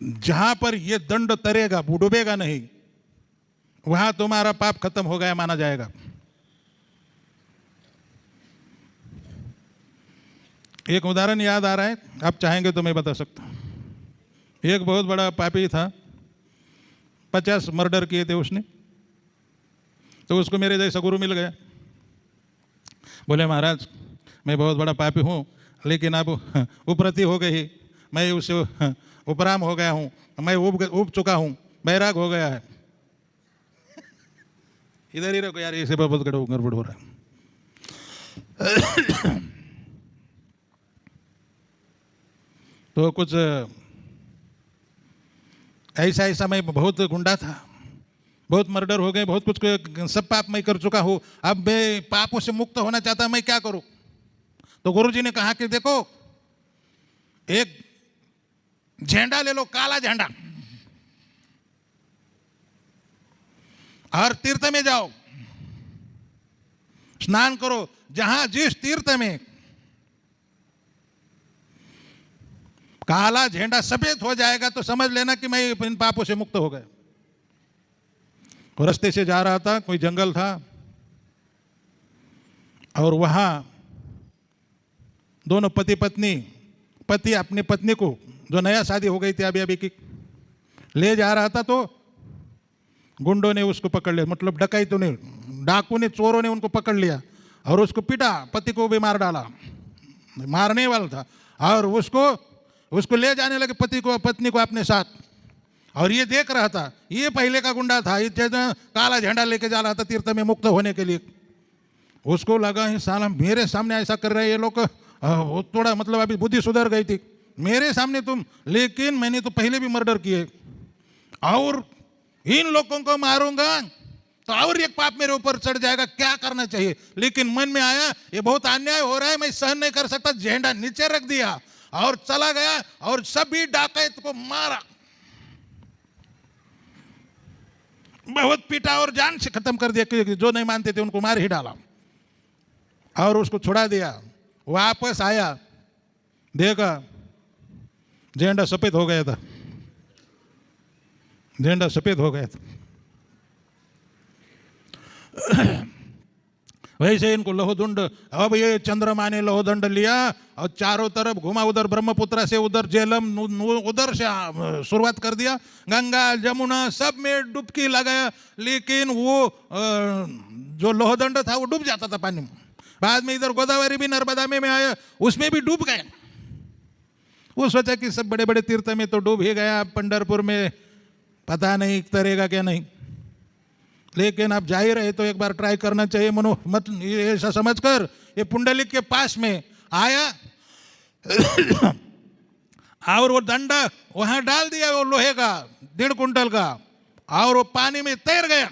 जहां पर ये दंड तरेगा, डूबेगा नहीं, वहां तुम्हारा पाप खत्म हो गया माना जाएगा। एक उदाहरण याद आ रहा है, आप चाहेंगे तो मैं बता सकता हूं। एक बहुत बड़ा पापी था, 50 मर्डर किए थे उसने। तो उसको मेरे जैसा गुरु मिल गया। बोले महाराज मैं बहुत बड़ा पापी हूँ, लेकिन अब उपरति हो गई, मैं उससे उपराम हो गया हूँ, मैं उब चुका हूँ, बैराग हो गया है। इधर ही रखो यार, इसे बहुत गड़बड़ हो रहा है। तो कुछ ऐसा मैं बहुत गुंडा था, बहुत मर्डर हो गए, बहुत कुछ, सब पाप मैं कर चुका हूँ, अब मैं पापों से मुक्त होना चाहता, मैं क्या करूं? तो गुरुजी ने कहा कि देखो, एक झंडा ले लो, काला झंडा, और तीर्थ में जाओ, स्नान करो। जहां जिस तीर्थ में काला झंडा सफेद हो जाएगा तो समझ लेना कि मैं इन पापों से मुक्त हो गया। रास्ते से जा रहा था, कोई जंगल था, और वहां दोनों पति पत्नी, पति अपनी पत्नी को, जो नया शादी हो गई थी अभी की, ले जा रहा था, तो गुंडों ने उसको पकड़ लिया, मतलब डकैतों ने, डाकू ने, चोरों ने उनको पकड़ लिया और उसको पीटा, पति को भी मार डाला, मारने वाला था, और उसको ले जाने लगे पत्नी को अपने साथ। और ये देख रहा था, ये पहले का गुंडा था, ये काला झंडा लेके जा रहा था तीर्थ में मुक्त होने के लिए। उसको लगा ही साला मेरे सामने ऐसा कर रहे हैं ये लोग, थोड़ा मतलब अभी बुद्धि सुधर गई थी, मेरे सामने तुम, लेकिन मैंने तो पहले भी मर्डर किए, और इन लोगों को मारूंगा तो और एक पाप मेरे ऊपर चढ़ जाएगा, क्या करना चाहिए? लेकिन मन में आया ये बहुत अन्याय हो रहा है, मैं सहन नहीं कर सकता, झंडा नीचे रख दिया और चला गया और सभी डाकैत को मारा, बहुत पीटा और जान से खत्म कर दिया। जो नहीं मानते थे उनको मार ही डाला और उसको छुड़ा दिया। वापस आया, देखा झंडा सफेद हो गया था, झंडा सफेद हो गया था। वैसे इनको लोहदंड, अब ये चंद्रमा ने लोहदंड लिया और चारों तरफ घुमा, उधर ब्रह्मपुत्र से, उधर झेलम, उधर से शुरुआत कर दिया, गंगा जमुना सब में डुबकी लगाया, लेकिन वो जो लोहदंड था वो डूब जाता था पानी में। बाद में इधर गोदावरी भी नर्मदा में आया, उसमें भी डूब गए। वो सोचा कि सब बड़े बड़े तीर्थ में तो डूब ही गया, पंढरपुर में पता नहीं तरेगा क्या नहीं, लेकिन आप जा ही रहे तो एक बार ट्राई करना चाहिए। मनो मत ऐसा समझकर ये पुंडलिक के पास में आया और वो डंडा वहां डाल दिया, वो लोहे का 1.5 कुंटल का, और वो पानी में तैर गया।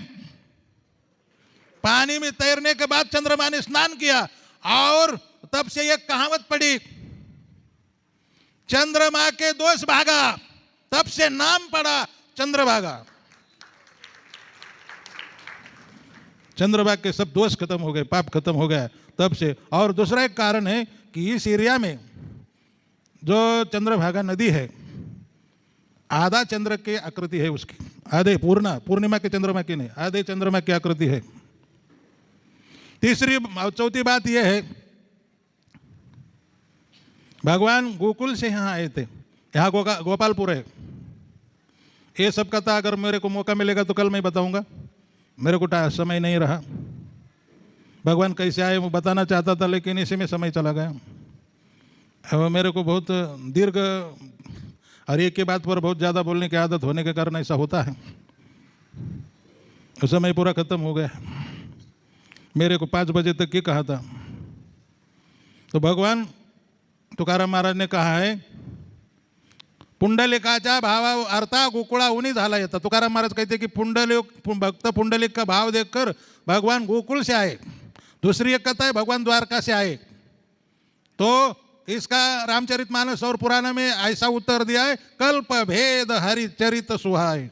पानी में तैरने के बाद चंद्रमा ने स्नान किया, और तब से एक कहावत पड़ी, चंद्रमा के दोष भागा, तब से नाम पड़ा चंद्रभागा। चंद्रभाग के सब दोष खत्म हो गए, पाप खत्म हो गया तब से। और दूसरा एक कारण है कि इस एरिया में जो चंद्रभागा नदी है, आधा चंद्र की आकृति है उसकी, आधे पूर्णिमा के चंद्रमा की नहीं, आधे चंद्रमा की आकृति है। चौथी बात यह है, भगवान गोकुल से यहाँ आए थे, यहाँ गोपालपुर है। ये सब कथा अगर मेरे को मौका मिलेगा तो कल मैं बताऊंगा, मेरे को समय नहीं रहा। भगवान कैसे आए वो बताना चाहता था, लेकिन इसी में समय चला गया। अब मेरे को बहुत दीर्घ और एक के बात पर बहुत ज़्यादा बोलने की आदत होने के कारण ऐसा होता है। समय पूरा खत्म हो गया। मेरे को 5 बजे तक ये कहा था, तो भगवान तुकाराम महाराज ने कहा है, पुंडलिकाचा भाव अर्था गोकुळा उन्हीं झाला येता। तुकाराम महाराज कहते कि भक्त पुंडलिक का भाव देखकर भगवान गोकुल से आए। दूसरी एक कथा है, भगवान द्वारका से आए। तो इसका रामचरितमानस और पुराण में ऐसा उत्तर दिया है, कल्प भेद हरिचरित सुहाय।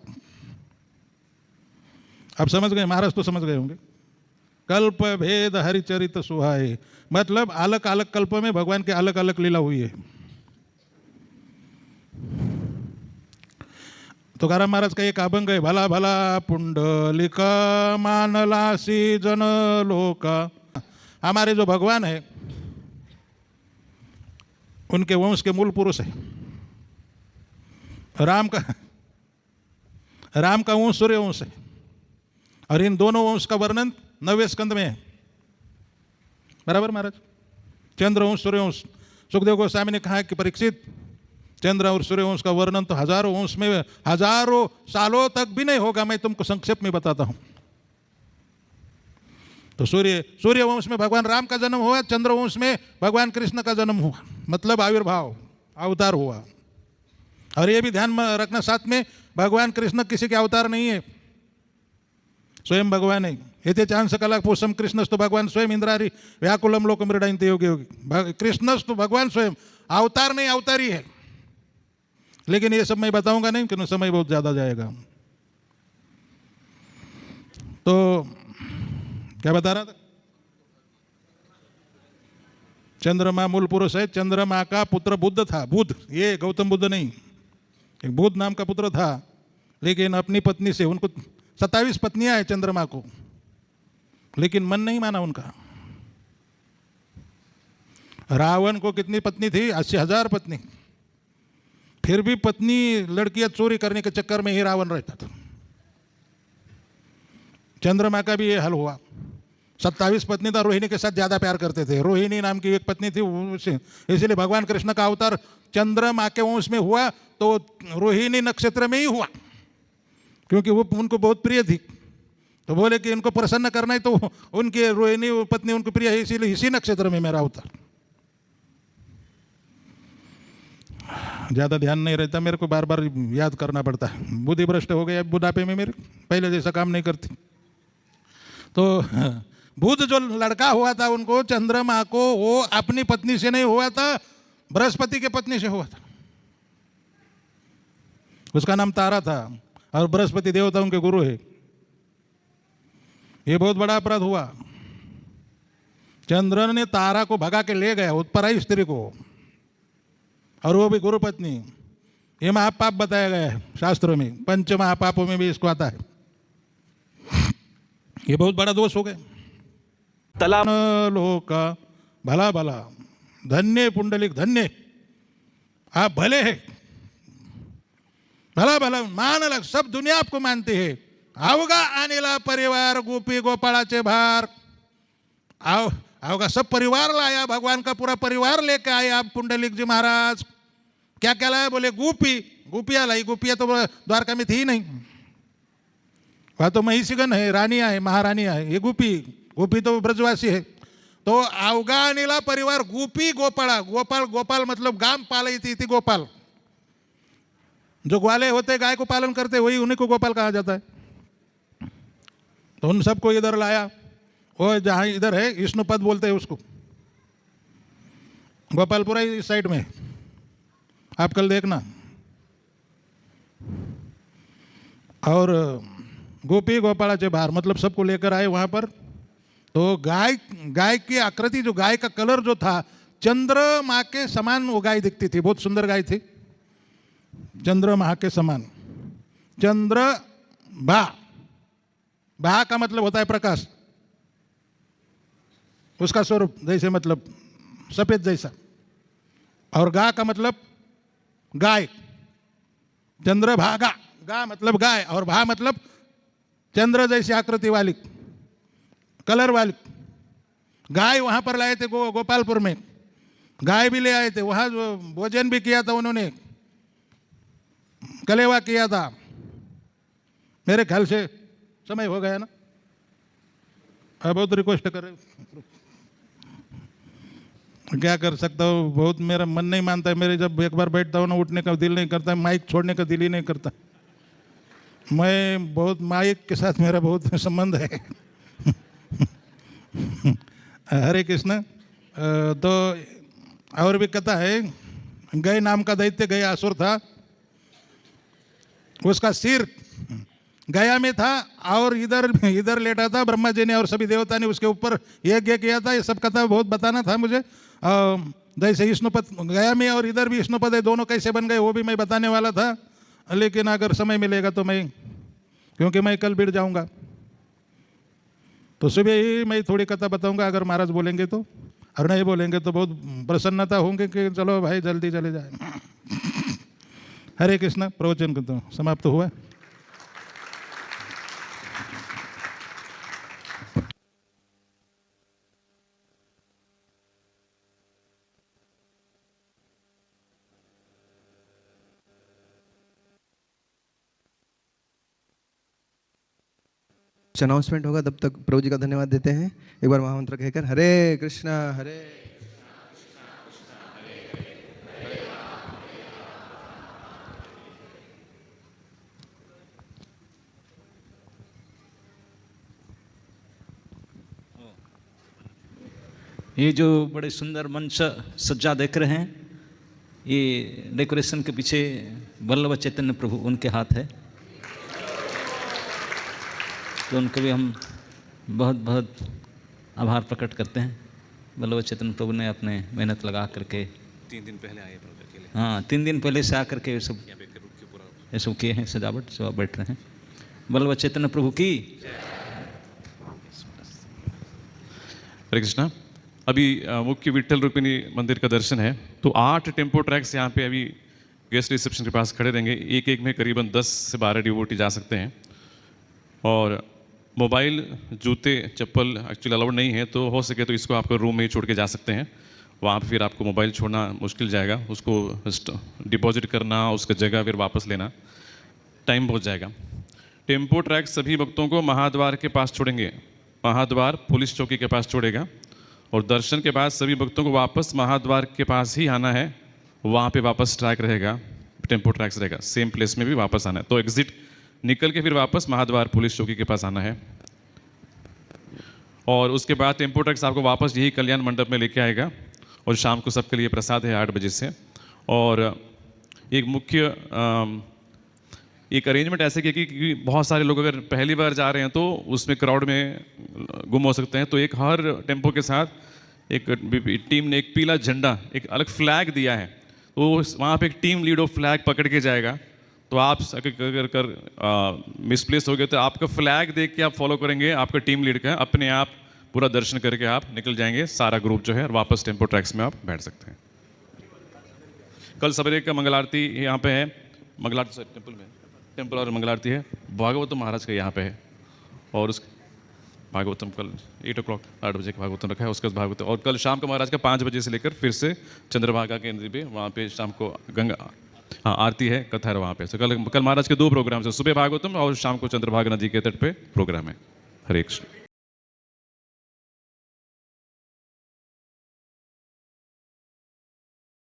अब समझ गए, महाराज तो समझ गए होंगे। कल्प भेद हरिचरित सुहाय मतलब अलग अलग कल्प में भगवान के अलग अलग लीला हुई है। तुकाराम महाराज का एक अभंग है, भला भला पुंडलिका मानलासी जन लोका। हमारे जो भगवान है उनके वंश के मूल पुरुष है। राम का वंश सूर्य वंश है, और इन दोनों वंश का वर्णन 9वें स्कंद में है। बराबर महाराज? चंद्रवंश सूर्यवंश। सुखदेव गोस्वामी ने कहा कि परीक्षित, चंद्र और सूर्यवंश का वर्णन तो हजारों वंश में हजारों सालों तक भी नहीं होगा, मैं तुमको संक्षेप में बताता हूं। तो सूर्यवंश में भगवान राम का जन्म हुआ, चंद्रवंश में भगवान कृष्ण का जन्म हुआ, मतलब आविर्भाव, अवतार हुआ। और ये भी ध्यान में रखना साथ में, भगवान कृष्ण किसी के अवतार नहीं है, स्वयं भगवान है। येथे चांस कला पोषम कृष्णस्तु भगवान स्वयं इंद्रारी व्याकुलम लोक मृडायन्ते योगी योगी। कृष्णस्तु भगवान स्वयं, अवतार नहीं, अवतारी है। लेकिन ये सब मैं बताऊंगा नहीं, क्योंकि समय बहुत ज्यादा जाएगा। तो क्या बता रहा था? चंद्रमा मूल पुरुष है। चंद्रमा का पुत्र बुद्ध था। बुद्ध, ये गौतम बुद्ध नहीं, एक बुद्ध नाम का पुत्र था, लेकिन अपनी पत्नी से, उनको 27 पत्नियां हैं चंद्रमा को, लेकिन मन नहीं माना उनका। रावण को कितनी पत्नी थी? 80,000 पत्नी। फिर भी पत्नी लड़कियां चोरी करने के चक्कर में ही रावण रहता था। चंद्रमा का भी ये हाल हुआ। 27 पत्नी था, रोहिणी के साथ ज्यादा प्यार करते थे। रोहिणी नाम की एक पत्नी थी, इसलिए भगवान कृष्ण का अवतार चंद्रमा के वंश में हुआ, तो रोहिणी नक्षत्र में ही हुआ, क्योंकि वो उनको बहुत प्रिय थी। तो बोले कि इनको प्रसन्न करना है, तो उनके रोहिणी पत्नी उनको प्रिय है, इसीलिए इसी नक्षत्र में मेरा अवतार। ज़्यादा ध्यान नहीं रहता, मेरे को बार बार याद करना पड़ता है। बुद्धि भ्रष्ट हो गया बुढ़ापे में, मेरे पहले जैसा काम नहीं करती। तो बुध जो लड़का हुआ था उनको, चंद्रमा को, वो अपनी पत्नी से नहीं हुआ था, बृहस्पति के पत्नी से हुआ था। उसका नाम तारा था, और बृहस्पति देवता उनके गुरु है। ये बहुत बड़ा अपराध हुआ। चंद्र ने तारा को भगा के ले गया, उत्पराई स्त्री को, और वो भी गुरु पत्नी। ये महापाप बताया गया है शास्त्रों में, 5 महापापों में भी इसको आता है। ये बहुत बड़ा दोष हो गया। तला लोका भला भला, धन्य पुंडलिक, धन्य आप भले हैं, भला भला मान लग, सब दुनिया आपको मानती है। आवगा आनेला परिवार गोपी गोपाळाचे भार, आवगा सब परिवार लाया, भगवान का पूरा परिवार लेके आए आप पुंडलिक जी महाराज। क्या क्या लाया? बोले गोपी, गोपियां लाई। गोपियां तो द्वारका में थी नहीं, वहां तो महिषीगण है, रानियां है, महारानियां है। ये गोपी तो ब्रजवासी है। तो आवगा आनेला परिवार गोपी गोपाळा, गोपाल, गोपाल मतलब गाम पालई थी गोपाल। जो ग्वाले होते गाय को पालन करते, वही उन्हीं को गोपाल कहा जाता है। तो उन सबको इधर लाया, वो जहां इधर है विष्णुपद बोलते हैं उसको, गोपालपुरा इस साइड में, आप कल देखना। और गोपी गोपाळाचे भार मतलब सबको लेकर आए वहां पर। तो गाय की आकृति, जो गाय का कलर जो था, चंद्रमा के समान वो गाय दिखती थी। बहुत सुंदर गाय थी, चंद्रमा के समान। चंद्र भा, भा का मतलब होता है प्रकाश। उसका स्वरूप जैसे मतलब सफ़ेद जैसा, और गा का मतलब गाय, चंद्रभागा, गा मतलब गाय और भा मतलब चंद्र जैसी आकृति वाली, कलर वाली गाय वहाँ पर लाए थे गोपालपुर में, गाय भी ले आए थे, वहाँ जो भोजन भी किया था उन्होंने, कलेवा किया था। मेरे ख्याल से समय हो गया ना, अब बहुत रिक्वेस्ट कर रहे, क्या कर सकता हूँ, बहुत मेरा मन नहीं मानता है, मेरे जब एक बार बैठता हूँ ना उठने का दिल नहीं करता, माइक छोड़ने का दिल ही नहीं करता। मैं बहुत माइक के साथ मेरा बहुत संबंध है। हरे कृष्ण। तो और भी कथा है, गय नाम का दैत्य, गय असुर था, उसका सिर गया में था और इधर लेटा था। ब्रह्मा जी ने और सभी देवता ने उसके ऊपर यज्ञ किया था। ये सब कथा बहुत बताना था मुझे। जैसे विष्णुपद गया में और इधर भी विष्णुपद है, दोनों कैसे बन गए वो भी मैं बताने वाला था, लेकिन अगर समय मिलेगा तो मैं, क्योंकि मैं कल बिड़ जाऊंगा, तो सुबह ही मैं थोड़ी कथा बताऊंगा अगर महाराज बोलेंगे तो, और नहीं बोलेंगे तो बहुत प्रसन्नता होंगे कि चलो भाई जल्दी चले जाए। हरे कृष्ण। प्रवचन तो समाप्त हुआ। अनाउंसमेंट होगा, तब तक प्रभु जी का धन्यवाद देते हैं। एक बार महामंत्र कहकर हरे कृष्णा हरे। ये जो बड़े सुंदर मंच सज्जा देख रहे हैं, ये डेकोरेशन के पीछे वल्लभ चैतन्य प्रभु उनके हाथ है, तो उनके भी हम बहुत बहुत आभार प्रकट करते हैं। वल्लभ चैतन्य प्रभु ने अपने मेहनत लगा करके 3 दिन पहले आए प्रभु के लिए। हाँ 3 दिन पहले से आकर के ये सब किए हैं, सजावट सब बैठ रहे हैं। वल्लभ चैतन्य प्रभु की। हरे कृष्णा। अभी मुख्य विट्ठल रुक्मिणी मंदिर का दर्शन है, तो 8 टेम्पो ट्रैक्स यहाँ पे अभी गेस्ट रिसेप्शन के पास खड़े रहेंगे। एक एक में करीबन 10 से 12 डिवोटी जा सकते हैं। और मोबाइल, जूते, चप्पल एक्चुअली अलाउड नहीं है, तो हो सके तो इसको आपको रूम में ही छोड़ के जा सकते हैं। वहाँ पे फिर आपको मोबाइल छोड़ना मुश्किल जाएगा, उसको डिपॉजिट करना, उसका जगह फिर वापस लेना, टाइम बहुत जाएगा। टेम्पो ट्रैक सभी भक्तों को महाद्वार के पास छोड़ेंगे, महाद्वार पुलिस चौकी के पास छोड़ेगा, और दर्शन के बाद सभी भक्तों को वापस महाद्वार के पास ही आना है। वहाँ पे वापस ट्रैक रहेगा, टेम्पो ट्रैक्स रहेगा, सेम प्लेस में भी वापस आना है। तो एग्जिट निकल के फिर वापस महाद्वार पुलिस चौकी के पास आना है, और उसके बाद टेम्पो ट्रैक्स आपको वापस यही कल्याण मंडप में लेके आएगा, और शाम को सबके लिए प्रसाद है 8 बजे से। और एक मुख्य एक अरेंजमेंट ऐसे किया कि बहुत सारे लोग अगर पहली बार जा रहे हैं तो उसमें क्राउड में गुम हो सकते हैं, तो एक हर टेम्पो के साथ एक टीम ने एक पीला झंडा, एक अलग फ्लैग दिया है, तो वहाँ पे एक टीम लीड ऑफ फ्लैग पकड़ के जाएगा। तो आप अगर मिसप्लेस हो गए तो आपका फ्लैग देख के आप फॉलो करेंगे, आपका टीम लीड का, अपने आप पूरा दर्शन करके आप निकल जाएंगे सारा ग्रुप जो है, और वापस टेम्पो ट्रैक्स में आप बैठ सकते हैं। कल सवेरे का मंगल आरती यहाँ पे है, मंगल आरती टेम्पल और मंगल आरती है, भागवतम महाराज का यहाँ पे है, और उस भागवतम कल 8 o'clock 8 बजे का भागवतम रखा है, उसका भागवतम। और कल शाम को महाराज का 5 बजे से लेकर फिर से चंद्रभागा के नदी पे, वहाँ पे शाम को गंगा आरती है, कथा है वहाँ पे। तो कल महाराज के 2 प्रोग्राम है, सुबह भागवतम और शाम को चंद्रभागा नदी के तट पे प्रोग्राम है। हरे कृष्ण।